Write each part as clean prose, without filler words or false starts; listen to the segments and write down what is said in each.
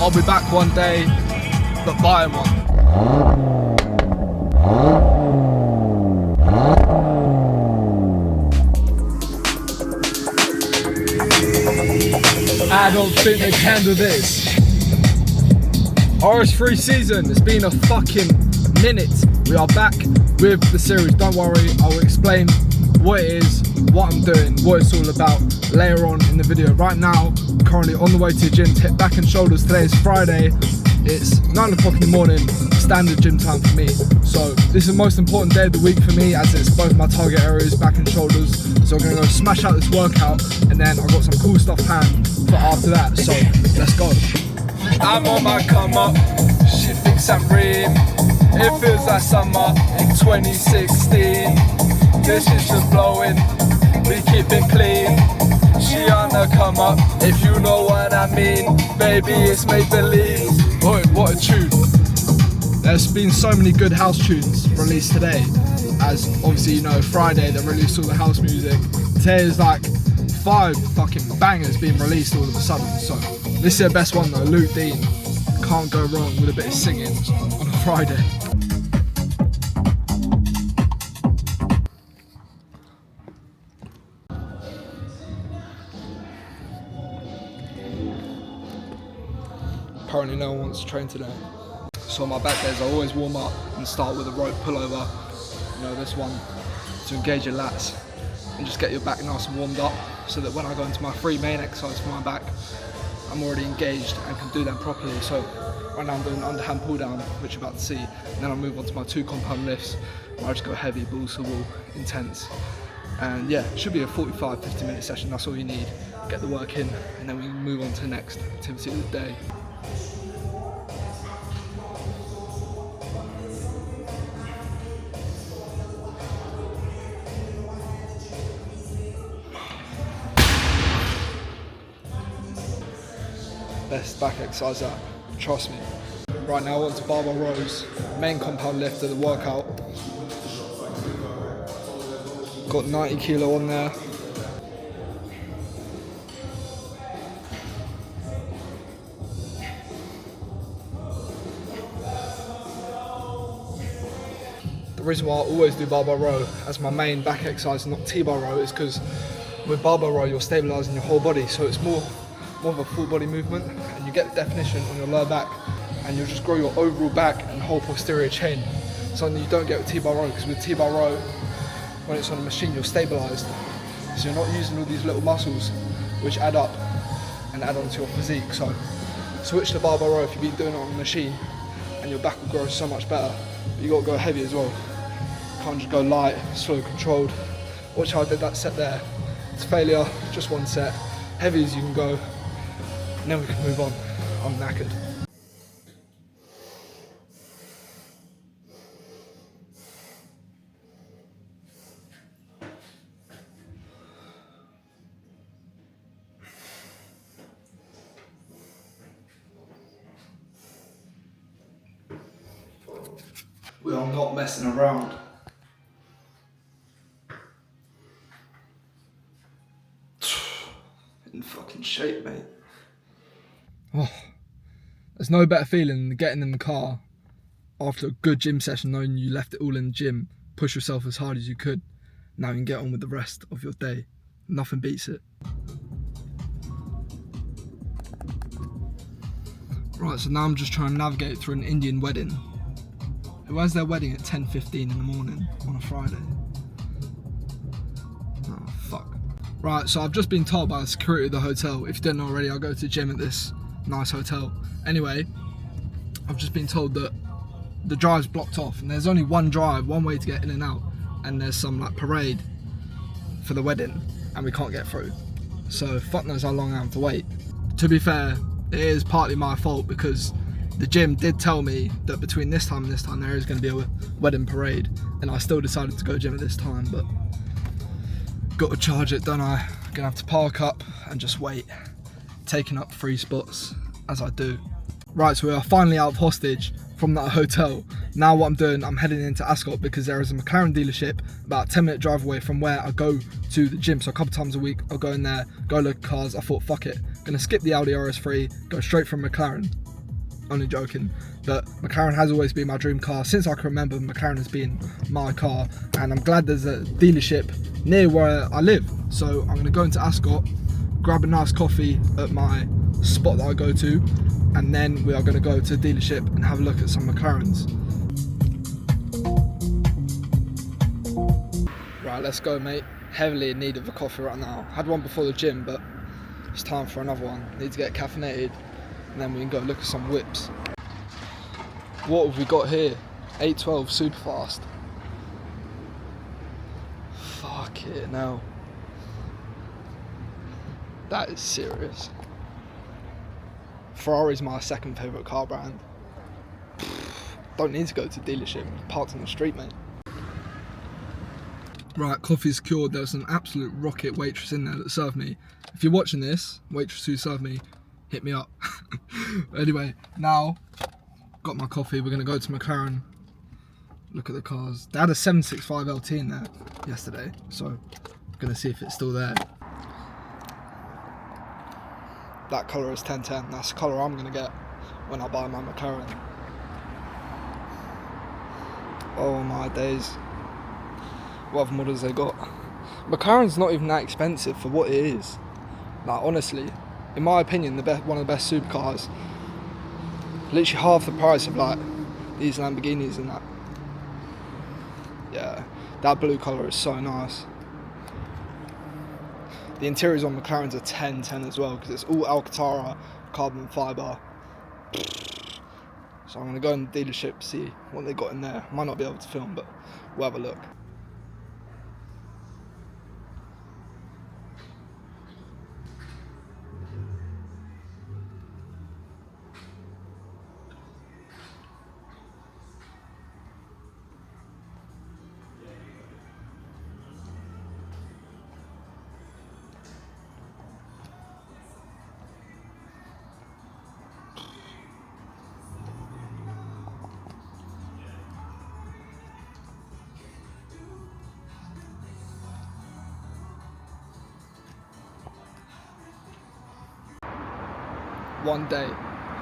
I'll be back one day, but buying one. I don't think they can do this. RS3 SZN, it's been a fucking minute. We are back with the series. Don't worry, I will explain what it is, what I'm doing, what it's all about later on in the video. Right now, I'm currently on the way to the gym to hit back and shoulders. Today is Friday. It's 9 o'clock in the morning, standard gym time for me. So this is the most important day of the week for me, as it's both my target areas, back and shoulders. So I'm gonna go smash out this workout, and then I've got some cool stuff planned for after that. So let's go. I'm on my come up, she thinks I'm real. It feels like summer in 2016. This is just blowing, we keep it clean. She on the come up, if you know what I mean. Baby, it's make believe. Boy, what a tune. There's been so many good house tunes released today. As obviously you know, Friday they released all the house music. Today is like 5 fucking bangers being released all of a sudden. So this is the best one though, Luke Dean. Can't go wrong with a bit of singing on a Friday. Apparently no one wants to train today. So on my back days I always warm up and start with a rope pullover. You know, this one to engage your lats and just get your back nice and warmed up, so that when I go into my 3 main exercises for my back, I'm already engaged and can do them properly. So right now I'm doing an underhand pull down, which you're about to see, and then I'll move on to my 2 compound lifts, where I just go heavy, balls to wall, intense. And yeah, it should be a 45-50 minute session. That's all you need. Get the work in, and then we can move on to the next activity of the day. Best back exercise out, trust me. Right now on to barbell rows, main compound lift of the workout. Got 90 kilo on there. The reason why I always do barbell row as my main back exercise, not T-bar row, is because with barbell row you're stabilising your whole body, so it's more of a full body movement, and you get definition on your lower back, and you'll just grow your overall back and whole posterior chain. Something you don't get with T-bar row, because with T-bar row, when it's on a machine, you're stabilised. So you're not using all these little muscles which add up and add on to your physique. So switch to barbell row if you've been doing it on a machine, and your back will grow so much better. But you got to go heavy as well. You can't just go light, slow, controlled. Watch how I did that set there. It's failure, just 1 set. Heavy as you can go. And then we can move on. I'm knackered. We are not messing around. In fucking shape, mate. Oh, there's no better feeling than getting in the car after a good gym session, knowing you left it all in the gym, push yourself as hard as you could. Now you can get on with the rest of your day. Nothing beats it. Right, so now I'm just trying to navigate through an Indian wedding. Who has their wedding at 10:15 in the morning on a Friday? Oh, fuck. Right, so I've just been told by the security of the hotel, if you didn't know already, I go to the gym at this nice hotel. Anyway, I've just been told that the drive's blocked off, and there's only one drive, one way to get in and out, and there's some like parade for the wedding, and we can't get through. So fuck knows how long I have to wait. To be fair, it is partly my fault, because the gym did tell me that between this time and this time there is going to be a wedding parade, and I still decided to go gym at this time. But got to charge it, don't I? Gonna have to park up and just wait, taking up 3 spots as I do. Right, so we are finally out of hostage from that hotel. Now what I'm doing, I'm heading into Ascot, because there is a McLaren dealership about a 10-minute drive away from where I go to the gym. So a couple times a week I'll go in there, go look at cars. I thought fuck it, gonna skip the Audi RS3, go straight from McLaren. only joking. But McLaren has always been my dream car. Since I can remember, McLaren has been my car, and I'm glad there's a dealership near where I live. So I'm going to go into Ascot, grab a nice coffee at my spot that I go to, and then we are going to go to a dealership and have a look at some McLarens. Right, let's go, mate. Heavily in need of a coffee right now. Had one before the gym, but it's time for another one. Need to get caffeinated, and then we can go look at some whips. What have we got here? 812 super fast. Fuck it now. That is serious. Ferrari's my second favourite car brand. Don't need to go to dealership. Parked on the street, mate. Right, coffee's cured. There's an absolute rocket waitress in there that served me. If you're watching this, waitress who served me, hit me up. Anyway, now got my coffee. We're gonna go to McLaren. Look at the cars. They had a 765 LT in there yesterday, so I'm gonna see if it's still there. That colour is 1010. That's the colour I'm gonna get when I buy my McLaren. Oh my days. What other models they got? McLaren's not even that expensive for what it is. Like, honestly, in my opinion, one of the best supercars. Literally half the price of like these Lamborghinis and that. Yeah, that blue colour is so nice. The interiors on McLaren's are 1010 as well, because it's all Alcantara carbon fibre. So I'm going to go in the dealership, see what they got in there. Might not be able to film, but we'll have a look. One day,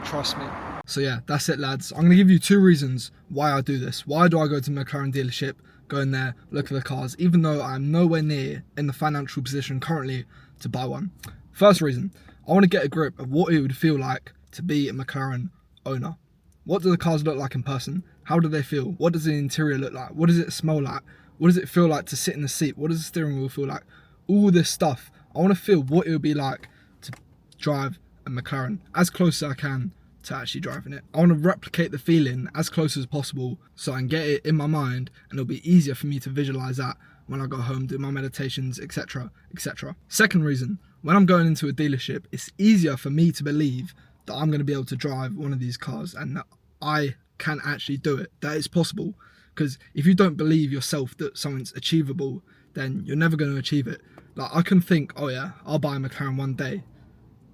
trust me. So yeah, that's it, lads. I'm gonna give you two reasons why I do this. Why do I go to McLaren dealership, go in there, look at the cars, even though I'm nowhere near in the financial position currently to buy one? First reason, I want to get a grip of what it would feel like to be a McLaren owner. What do the cars look like in person? How do they feel? What does the interior look like? What does it smell like? What does it feel like to sit in the seat? What does the steering wheel feel like? All this stuff. I want to feel what it would be like to drive a McLaren as close as I can to actually driving it. I want to replicate the feeling as close as possible so I can get it in my mind, and it'll be easier for me to visualize that when I go home, do my meditations, etc, etc. Second reason, when I'm going into a dealership, it's easier for me to believe that I'm going to be able to drive one of these cars and that I can actually do it, that it's possible. Because if you don't believe yourself that something's achievable, then you're never going to achieve it. Like, I can think, oh yeah, I'll buy a McLaren one day.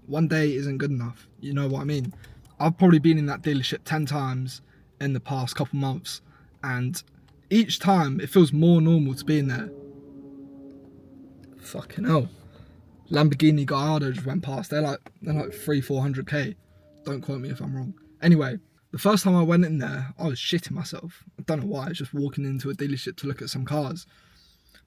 One day isn't good enough, you know what I mean? I've probably been in that dealership 10 times in the past couple months, and each time it feels more normal to be in there. Fucking hell. Lamborghini Gallardo just went past. They're like 300-400k. Don't quote me if I'm wrong. Anyway, the first time I went in there, I was shitting myself. I don't know why, I was just walking into a dealership to look at some cars.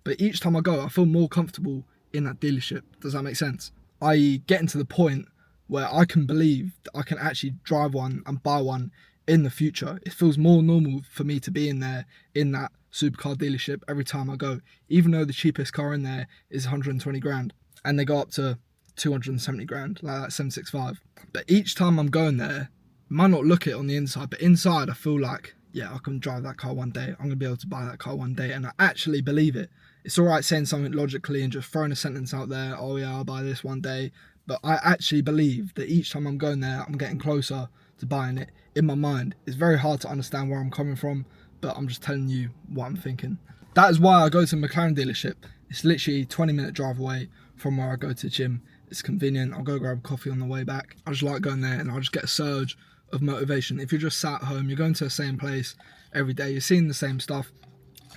But each time I go, I feel more comfortable in that dealership. Does that make sense? I.e. getting to the point where I can believe that I can actually drive one and buy one in the future. It feels more normal for me to be in there, in that supercar dealership every time I go, even though the cheapest car in there is 120 grand and they go up to 270 grand, like that 765. But each time I'm going there, might not look it on the inside, but inside I feel like, yeah, I can drive that car one day. I'm going to be able to buy that car one day, and I actually believe it. It's all right saying something logically and just throwing a sentence out there, oh yeah, I'll buy this one day. But I actually believe that each time I'm going there, I'm getting closer to buying it in my mind. It's very hard to understand where I'm coming from, but I'm just telling you what I'm thinking. That is why I go to a McLaren dealership. It's literally a 20-minute drive away from where I go to the gym. It's convenient. I'll go grab a coffee on the way back. I just like going there, and I'll just get a surge of motivation. If you're just sat at home, you're going to the same place every day, you're seeing the same stuff,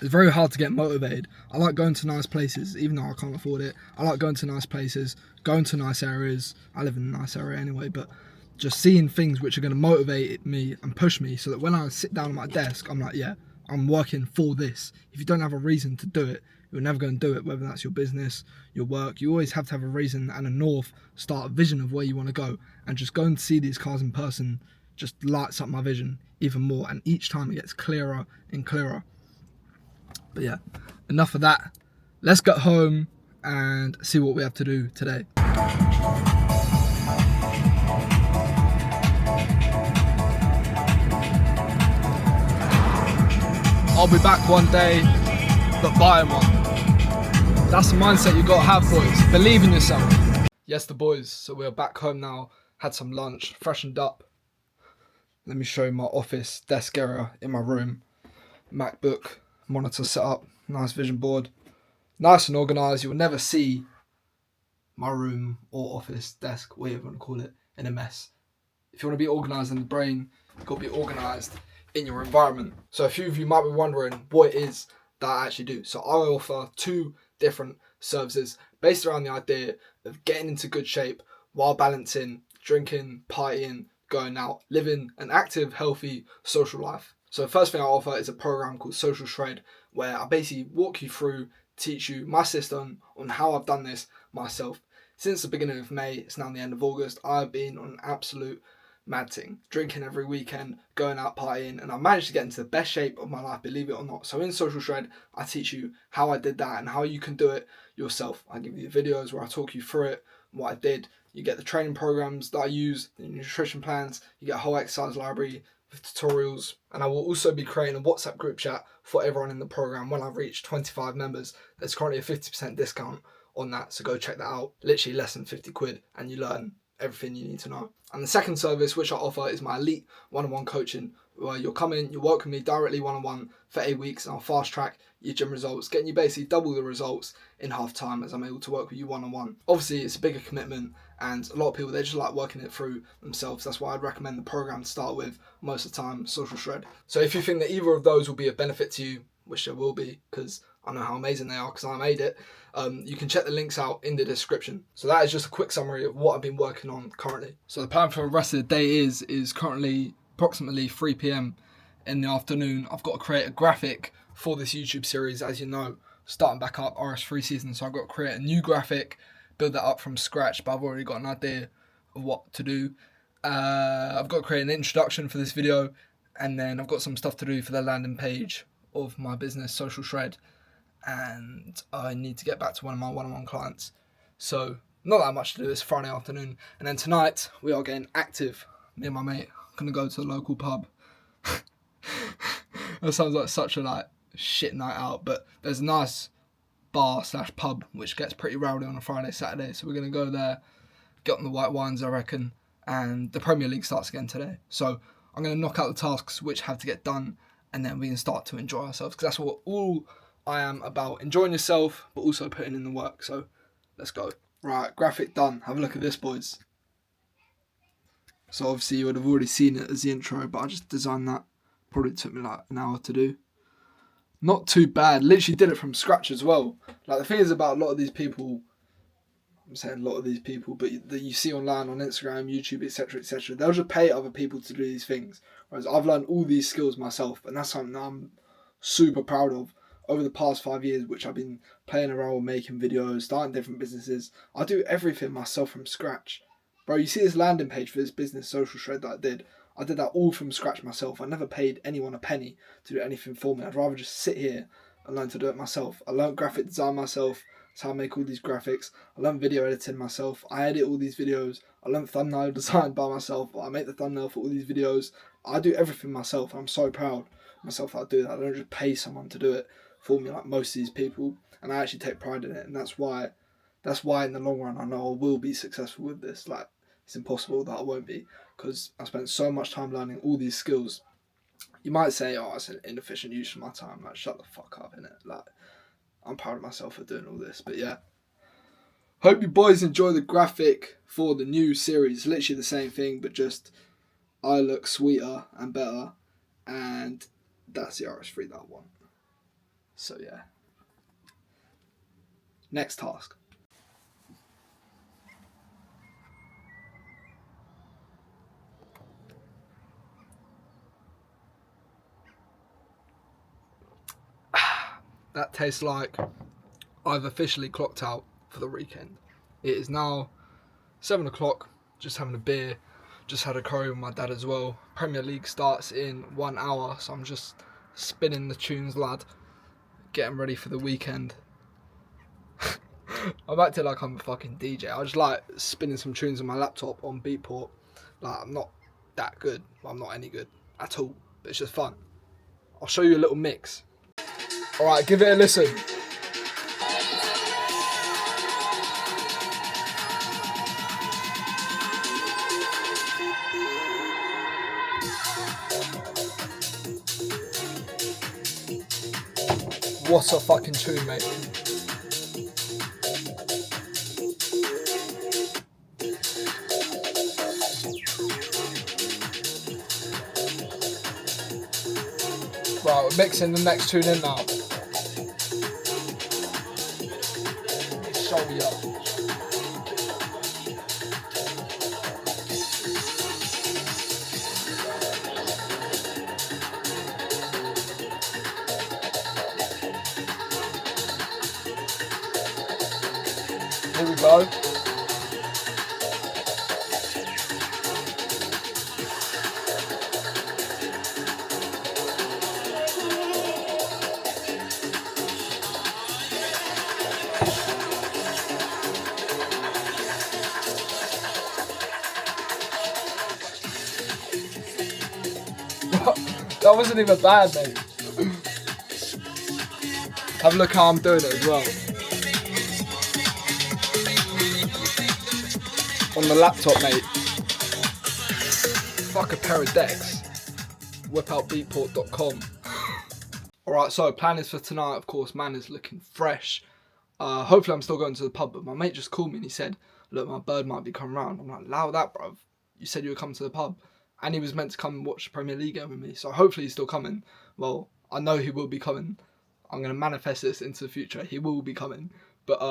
it's very hard to get motivated. I like going to nice places, even though I can't afford it. I like going to nice places, going to nice areas. I live in a nice area anyway, but just seeing things which are going to motivate me and push me, so that when I sit down at my desk, I'm like, yeah, I'm working for this. If you don't have a reason to do it, you're never going to do it, whether that's your business, your work. You always have to have a reason and a north star, a vision of where you want to go. And just going to see these cars in person just lights up my vision even more. And each time it gets clearer and clearer. But yeah, enough of that. Let's get home and see what we have to do today. I'll be back one day, but buying one. That's the mindset you gotta have, boys. Believe in yourself. Yes, the boys. So we're back home now. Had some lunch, freshened up. Let me show you my office desk area in my room. MacBook, monitor set up, nice vision board. Nice and organised. You will never see my room or office desk, whatever you want to call it, in a mess. If you want to be organised in the brain, you've got to be organised in your environment. So a few of you might be wondering what it is that I actually do. So I offer 2 different services based around the idea of getting into good shape while balancing drinking, partying, going out, living an active, healthy social life. So the first thing I offer is a program called Social Shred, where I basically walk you through, teach you my system on how I've done this myself. Since the beginning of May, it's now the end of August, I've been on an absolute mad thing, drinking every weekend, going out partying, and I managed to get into the best shape of my life, believe it or not. So in Social Shred, I teach you how I did that and how you can do it yourself. I give you videos where I talk you through it, what I did. You get the training programs that I use, the nutrition plans, you get a whole exercise library with tutorials, and I will also be creating a WhatsApp group chat for everyone in the program when I've reached 25 members. There's currently a 50% discount on that, so go check that out. Literally less than 50 quid and you learn everything you need to know. And the second service which I offer is my elite one-on-one coaching, where you'll come in, you'll work with me directly one-on-one for 8 weeks, and I'll fast track your gym results, getting you basically double the results in half time, as I'm able to work with you one-on-one. Obviously it's a bigger commitment, and a lot of people, they just like working it through themselves. That's why I'd recommend the program to start with most of the time, Social Shred. So if you think that either of those will be of benefit to you, which there will be, because I know how amazing they are because I made it, you can check the links out in the description. So that is just a quick summary of what I've been working on currently. So the plan for the rest of the day is currently approximately 3 p.m. in the afternoon. I've got to create a graphic for this YouTube series, as you know, starting back up RS3 season. So I've got to create a new graphic, build that up from scratch, but I've already got an idea of what to do. I've got to create an introduction for this video, and then I've got some stuff to do for the landing page of my business, Social Shred, and I need to get back to one of my one-on-one clients. So not that much to do. It's Friday afternoon, and then tonight we are getting active. Me and my mate are gonna go to the local pub. That sounds like such a shit night out, but there's a nice bar/pub which gets pretty rowdy on a Friday, Saturday. So we're gonna go there, get on the white wines, I reckon, and the Premier League starts again today. So I'm gonna knock out the tasks which have to get done, and then we can start to enjoy ourselves, because that's what all I am about, enjoying yourself but also putting in the work. So let's go. Right, graphic done. Have a look at this, boys. So obviously you would have already seen it as the intro, but I just designed that. Probably took me an hour to do. Not too bad. Literally did it from scratch as well. The thing is about a lot of these people, I'm saying a lot of these people, but that you see online on Instagram, YouTube, etc., they'll just pay other people to do these things. Whereas I've learned all these skills myself, and that's something that I'm super proud of. Over the past 5 years, which I've been playing around with, making videos, starting different businesses, I do everything myself from scratch. Bro, you see this landing page for this business, Social Shred, that I did that all from scratch myself. I never paid anyone a penny to do anything for me. I'd rather just sit here and learn to do it myself. I learned graphic design myself. That's how I make all these graphics. I learned video editing myself. I edit all these videos. I learned thumbnail design by myself. I make the thumbnail for all these videos. I do everything myself. I'm so proud of myself that I do that. I don't just pay someone to do it for me like most of these people, and I actually take pride in it, and that's why in the long run I know I will be successful with this. It's impossible that I won't be, because I spent so much time learning all these skills. You might say, oh, it's an inefficient use of my time. Shut the fuck up, innit? I'm proud of myself for doing all this. But yeah, hope you boys enjoy the graphic for the new series. Literally the same thing, but just I look sweeter and better, and that's the RS3 that I want. So yeah. Next task. that tastes like I've officially clocked out for the weekend. It is now 7 o'clock, just having a beer, just had a curry with my dad as well. Premier League starts in 1 hour, so I'm just spinning the tunes, lad, getting ready for the weekend. I'm acting like I'm a fucking DJ. I just like spinning some tunes on my laptop on Beatport. Like, I'm not that good, I'm not any good at all, but it's just fun. I'll show you a little mix. Alright, give it a listen. What a fucking tune, mate. Right, we're mixing the next tune in now. Show me up. Here we go. That wasn't even bad, mate. Have a look how I'm doing it as well. On the laptop, mate. Fuck a pair of decks. Whip out beatport.com. Alright, so plan is for tonight, of course. Man is looking fresh. Hopefully I'm still going to the pub, but my mate just called me and he said, look, my bird might be coming round. I'm like, allow that, bruv. You said you would come to the pub. And he was meant to come and watch the Premier League game with me, so hopefully he's still coming. Well, I know he will be coming. I'm going to manifest this into the future. He will be coming. But,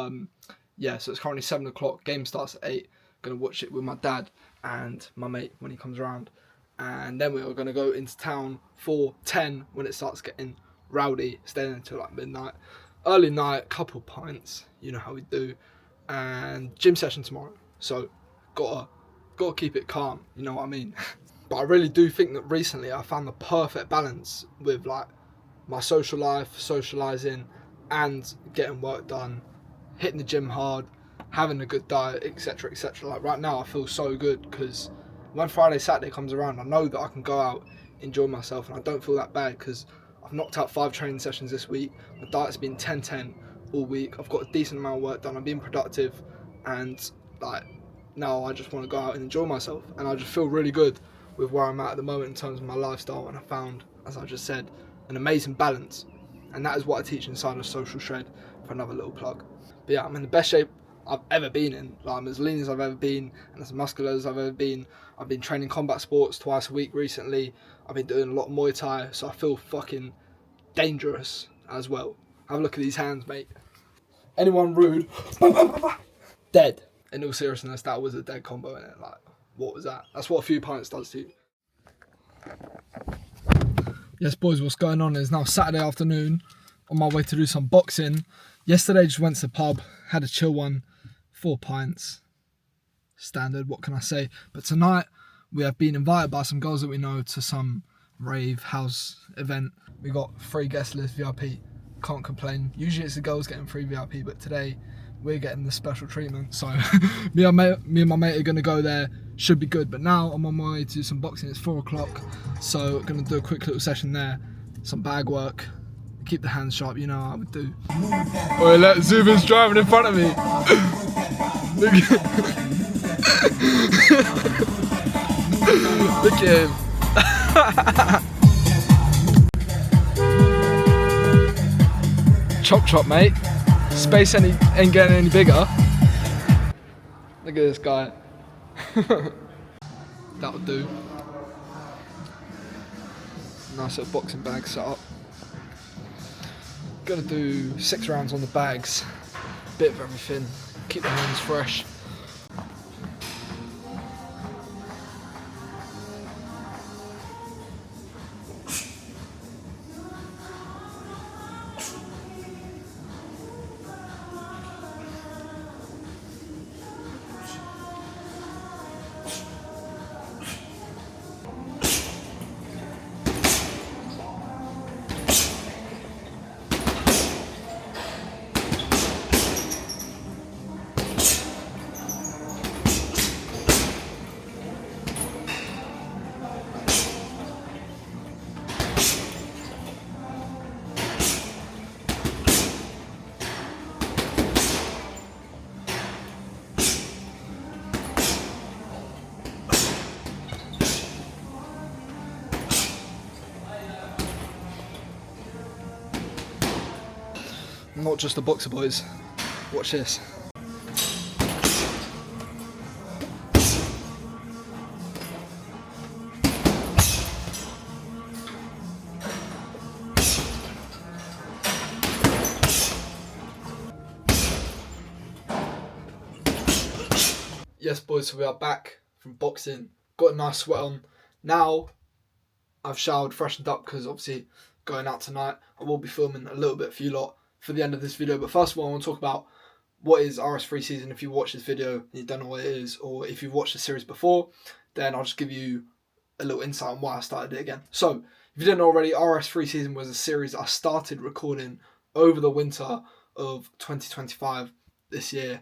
yeah, so it's currently 7 o'clock. Game starts at 8. Going to watch it with my dad and my mate when he comes around. And then we're going to go into town for 10 when it starts getting rowdy, staying until like midnight. Early night, couple pints, you know how we do. And gym session tomorrow. So, gotta keep it calm, you know what I mean? But I really do think that recently I found the perfect balance with like my social life, socialising and getting work done, hitting the gym hard, having a good diet, etc, etc. Like right now I feel so good because when Friday, Saturday comes around, I know that I can go out, enjoy myself, and I don't feel that bad because I've knocked out 5 training sessions this week. My diet's been 10-10 all week. I've got a decent amount of work done. I'm being productive, and like now I just want to go out and enjoy myself, and I just feel really good with where I'm at the moment in terms of my lifestyle. And I found, as I just said, an amazing balance, and that is what I teach inside of Social Shred, for another little plug. But yeah, I'm in the best shape I've ever been in. Like, I'm as lean as I've ever been and as muscular as I've ever been. I've been training combat sports twice a week recently. I've been doing a lot of Muay Thai, so I feel fucking dangerous as well. Have a look at these hands, mate. Anyone rude, dead. In all seriousness, that was a dead combo, innit? Like, what was that? That's what a few pints does to you. Yes, boys, what's going on? It's now Saturday afternoon, on my way to do some boxing. Yesterday, just went to the pub, had a chill one, 4 pints. Standard, what can I say? But tonight, we have been invited by some girls that we know to some rave house event. We got free guest list VIP. Can't complain. Usually it's the girls getting free VIP, but today we're getting the special treatment. So me and my mate are going to go there. Should be good. But now I'm on my way to do some boxing. It's 4 o'clock. So I'm going to do a quick little session there. Some bag work. Keep the hands sharp, you know how I would do. Oh, let Zubin's driving in front of me. Look at him. Chop chop, mate. Space ain't getting any bigger. Look at this guy. That'll do. Nice little boxing bag set up. Gonna do 6 rounds on the bags. Bit of everything. Keep the hands fresh. not just a boxer, boys. Watch this. Yes, boys, so we are back from boxing. Got a nice sweat on. Now I've showered, freshened up, because obviously going out tonight. I will be filming a little bit for you lot for the end of this video. But first of all, I want to talk about what is RS3 season. If you watch this video and you don't know what it is, or if you've watched the series before, then I'll just give you a little insight on why I started it again. So if you didn't know already, RS3 season was a series I started recording over the winter of 2025 this year.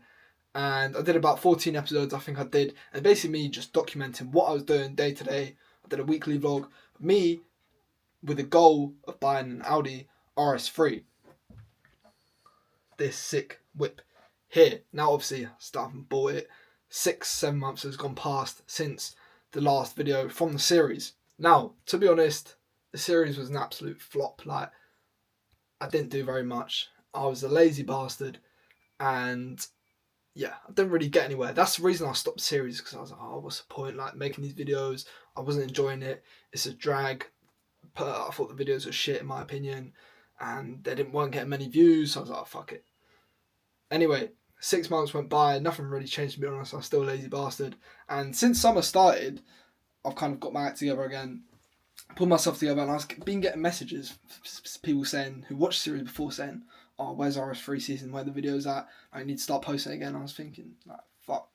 And I did about 14 episodes, I think I did. And basically me just documenting what I was doing day to day. I did a weekly vlog. Me with the goal of buying an Audi RS3. This sick whip here. Now obviously I still haven't bought it. 6-7 months has gone past since the last video from the series. Now, to be honest, the series was an absolute flop. Like, I didn't do very much. I was a lazy bastard. And yeah, I didn't really get anywhere. That's the reason I stopped the series, because I was like, oh, what's the point? Like, making these videos, I wasn't enjoying it. It's a drag. I thought the videos were shit, in my opinion, and they weren't getting many views, so I was like, oh, fuck it. Anyway, 6 months went by, nothing really changed, to be honest. I was still a lazy bastard. And since summer started, I've kind of got my act together again, pulled myself together, and I've been getting messages, people saying, who watched the series before, saying, oh, where's RS3 season, where the video's at, I need to start posting again. I was thinking, like, fuck.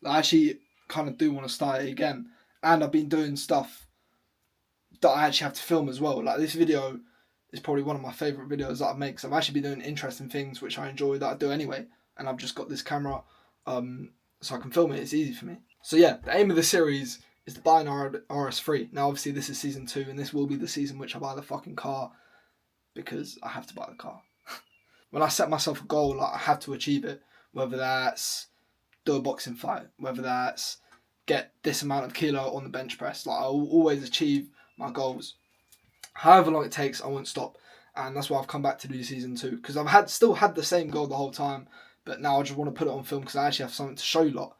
I actually kind of do want to start it again. And I've been doing stuff that I actually have to film as well. Like, this video is probably one of my favourite videos that I make. So I've actually been doing interesting things which I enjoy, that I do anyway. And I've just got this camera so I can film it. It's easy for me. So yeah, the aim of the series is to buy an RS3. Now obviously this is season 2, and this will be the season which I buy the fucking car, because I have to buy the car. When I set myself a goal, like, I have to achieve it. Whether that's do a boxing fight, whether that's get this amount of kilo on the bench press. Like, I will always achieve my goals. However long it takes, I won't stop. And that's why I've come back to do season 2. Because I've still had the same goal the whole time. But now I just want to put it on film, because I actually have something to show you lot.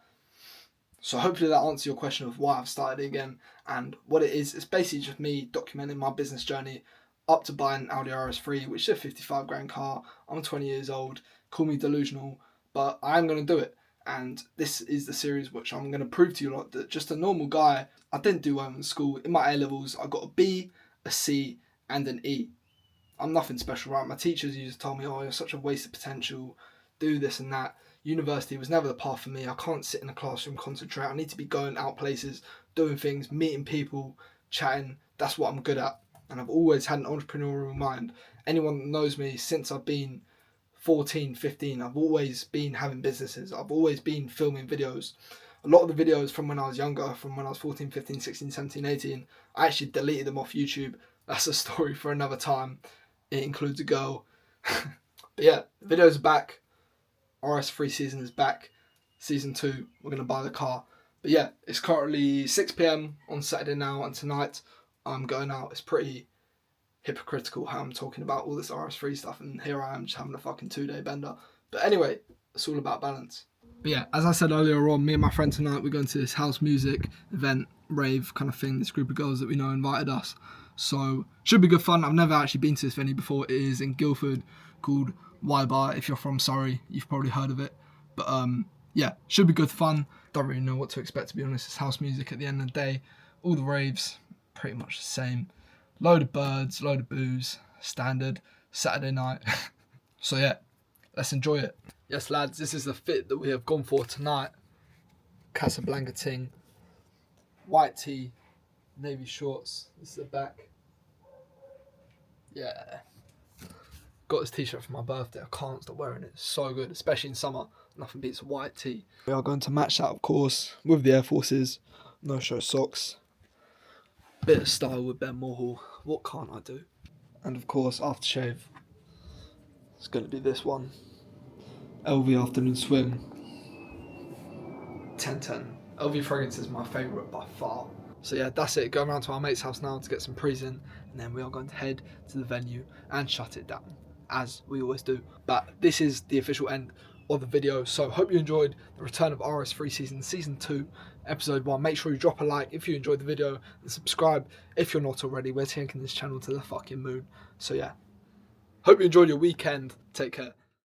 So hopefully that answers your question of why I've started it again. And what it is, it's basically just me documenting my business journey up to buying an Audi RS3, which is a 55 grand car. I'm 20 years old. Call me delusional, but I am going to do it. And this is the series which I'm going to prove to you lot that just a normal guy, I didn't do well in school. In my A-levels, I got a B, a C, and an E. I'm nothing special, right? My teachers used to tell me, oh, you're such a waste of potential, do this and that. University was never the path for me. I can't sit in a classroom, concentrate. I need to be going out places, doing things, meeting people, chatting. That's what I'm good at. And I've always had an entrepreneurial mind. Anyone that knows me since I've been 14, 15, I've always been having businesses. I've always been filming videos. A lot of the videos from when I was younger, from when I was 14, 15, 16, 17, 18, I actually deleted them off YouTube. That's a story for another time. It includes a girl. But yeah, the videos are back. RS3 season is back. Season 2, we're going to buy the car. But yeah, it's currently 6 PM on Saturday now, and tonight I'm going out. It's pretty hypocritical how I'm talking about all this RS3 stuff, and here I am just having a fucking 2-day bender. But anyway, it's all about balance. But yeah, as I said earlier on, me and my friend tonight, we're going to this house music event, rave kind of thing. This group of girls that we know invited us. So, should be good fun. I've never actually been to this venue before. It is in Guildford, called Y Bar. If you're from Surrey, you've probably heard of it. But yeah, should be good fun. Don't really know what to expect, to be honest. It's house music at the end of the day. All the raves, pretty much the same. Load of birds, load of booze, standard Saturday night. So yeah, let's enjoy it. Yes, lads, this is the fit that we have gone for tonight. Casablanca ting, white tee, navy shorts. This is the back. Yeah. Got this t-shirt for my birthday. I can't stop wearing it. It's so good, especially in summer. Nothing beats a white tee. We are going to match that, of course, with the Air Forces. No show socks. Bit of style with Ben Morhall. What can't I do? And of course, aftershave. It's going to be this one. LV Afternoon Swim. 1010. LV fragrance is my favourite by far. So yeah, that's it. Going around to our mate's house now to get some prees in, and then we are going to head to the venue and shut it down. as we always do. But this is the official end of the video, so hope you enjoyed the return of RS3 Season 2, Episode 1. Make sure you drop a like if you enjoyed the video, and subscribe if you're not already. We're taking this channel to the fucking moon. So yeah, hope you enjoyed your weekend. Take care.